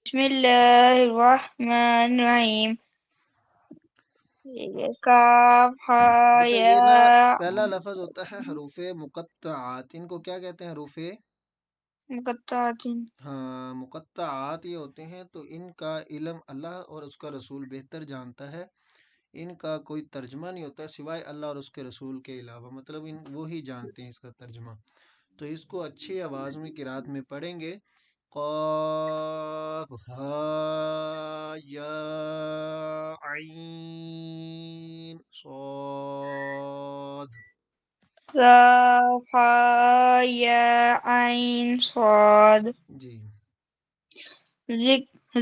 بسم الله الرحمن الرحیم کاف ہا بیٹا یا یہ نا پہلا لفظ ہوتا ہے حروف مقطعات، ان کو کیا کہتے ہیں؟ حروف مقطعات ہاں مقطعات یہ ہوتے ہیں، تو ان کا علم اللہ اور اس کا رسول بہتر جانتا ہے، ان کا کوئی ترجمہ نہیں ہوتا سوائے اللہ اور اس کے رسول کے علاوہ، مطلب وہی جانتے ہیں اس کا ترجمہ۔ تو اس کو اچھی آواز میں قرات میں پڑھیں گے، قاف ہا یا عین صاد۔ کاف ہا یا عین صاد جی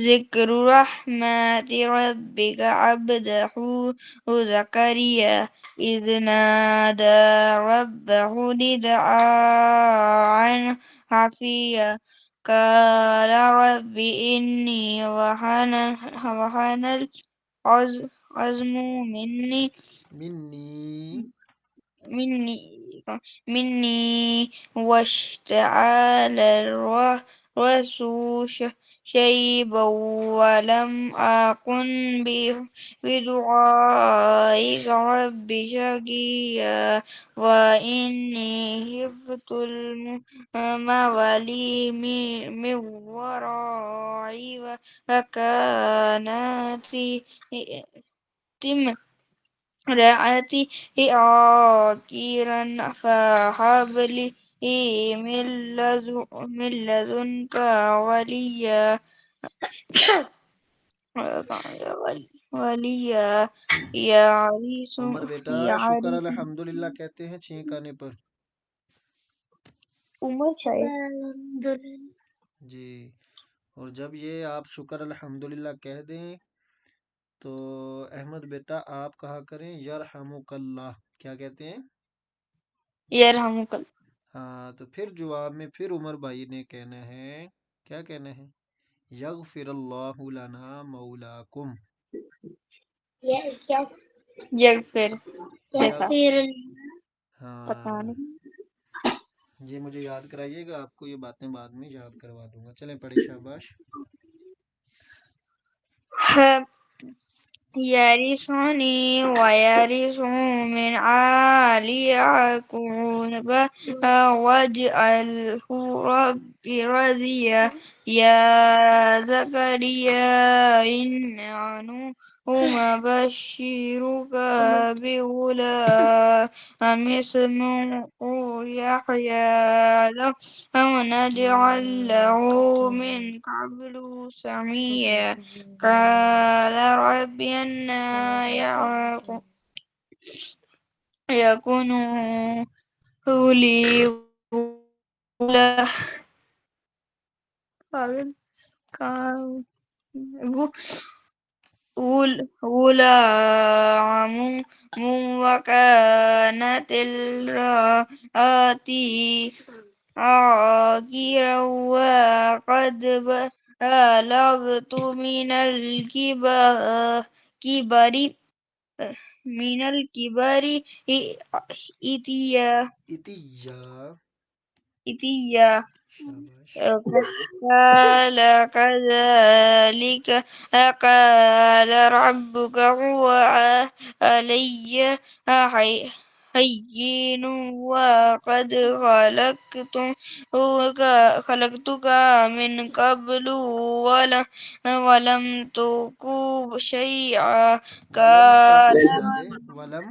ذکر رحمت ربک عبدہ زکریا اذ نادى ربه نداء خفيا قال رب إني وهن العظم منی مني مني واشتعل الرأس شيبا ولم أكن بدعائك رب شقيا وإني خفت الموالي من ورائي وكانت امرأتي عاقرا فهب لي من لدنك وليا وليا يا عريس عمر بیٹا يا شکر عريس الحمدللہ کہتے ہیں چھینک آنے پر؟ عمر شاید جی، اور جب یہ آپ شکر الحمدللہ کہہ دیں تو احمد بیٹا آپ کہا کریں یرحمک اللہ، کیا کہتے ہیں؟ یرحمک اللہ ہاں، تو پھر جواب میں پھر عمر بھائی نے کہنا ہے، کیا کہنا ہے؟ یغفر اللہ لنا مولاکم۔ یغفر جیسا یغ پتہ ہاں، نہیں یہ مجھے یاد کرائیے گا، آپ کو یہ باتیں بعد میں یاد کروا دوں گا۔ چلیں پڑھی شاباش۔ يرثني ويرث من آل يعقوب واجعله رب رضيا يا زكريا إنا نبشرك بغلام اسمه يحيى لم نجعل له من قبل سميا قال رب أنى يكون لي غلام وكانت امرأتي عاقرا وقد بلغت كبر من الكبر اتیا إتيا شاباش۔ قال كذلك قال ربك هو علي هين وقد خلقتك من قبل ولم تك شيئا ولم تک قال سے لگا دے، ولم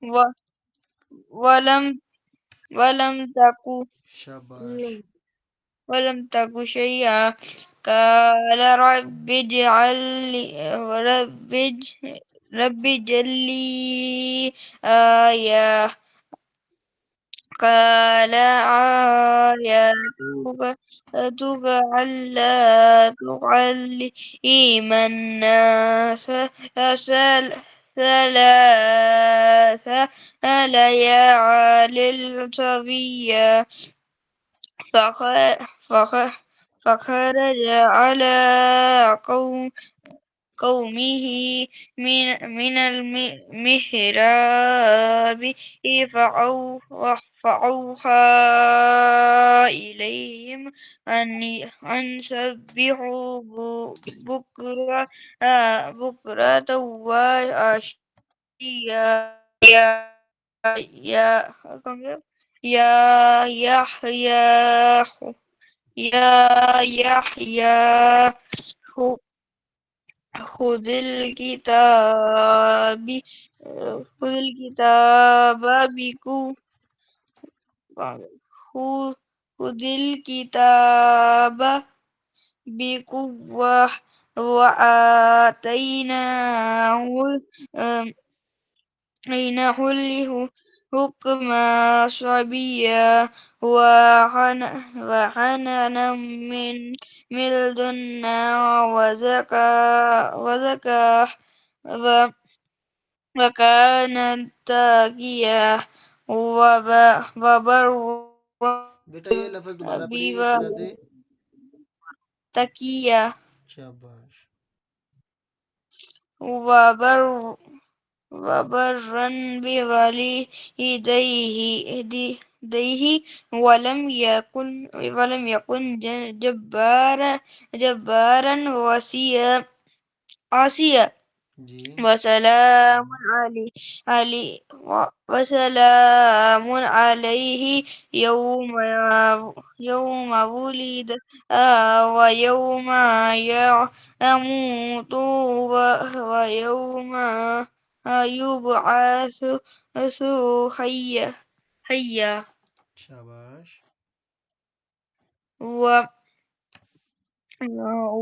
و- ولم ولم تك شاباش۔ ولم تك شيئا قال رب اجعل لي آية قال آياتك ألا تعلم الناس ثلاث ليال سويا فخرج على قومه من المهراب فأوحى إليهم أن سبحوا بكرة بكرة وعشيا يا يا يا يحيى يا يحيى خذ الكتاب خذ الكتاب خذ الكتاب بقوة وآتيناه الحكم صبيا وحنانا من لدنا وزكاة وكان تقيا وبرا بیٹا یہ لفظ دوبارہ پڑھیے اس زیادہ. تقيا شاباش. وبر وبرا بوالديه ولم يكن جبارا عصيا جی. وسلام عليه يوم ولد ويوم يموت ويوم يبعث حيا شاباش.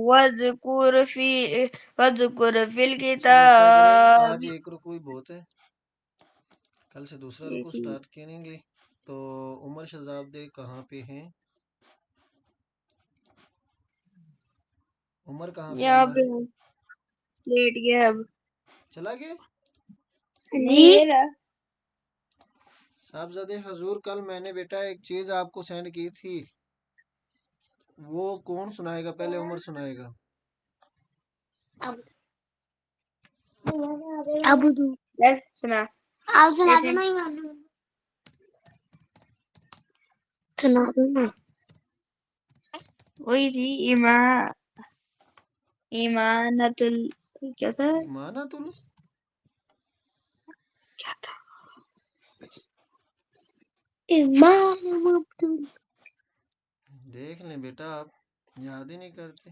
واذكر في چلو اس طرح کریں گے، الكتاب. آج ایک رکو ہی بہت ہے، کل سے دوسرا رکو سٹارٹ کریں گے. تو عمر شہزادے کہاں پہ ہیں؟ عمر کہاں پہ یہاں پہ ہمارے؟ لیٹ گیا اب. چلا گئے؟ جی صاحبزادے حضور کل میں نے بیٹا ایک چیز آپ کو سینڈ کی تھی، وہ کون سنائے گا؟ پہلے عمر سنائے گا. سنا آپ سنا دینا سنا دینا. وہی تھی ایمانت کیا تھا ایمانت کیا تھا امام عبدال. دیکھ لیں بیٹا، آپ یاد ہی نہیں کرتے.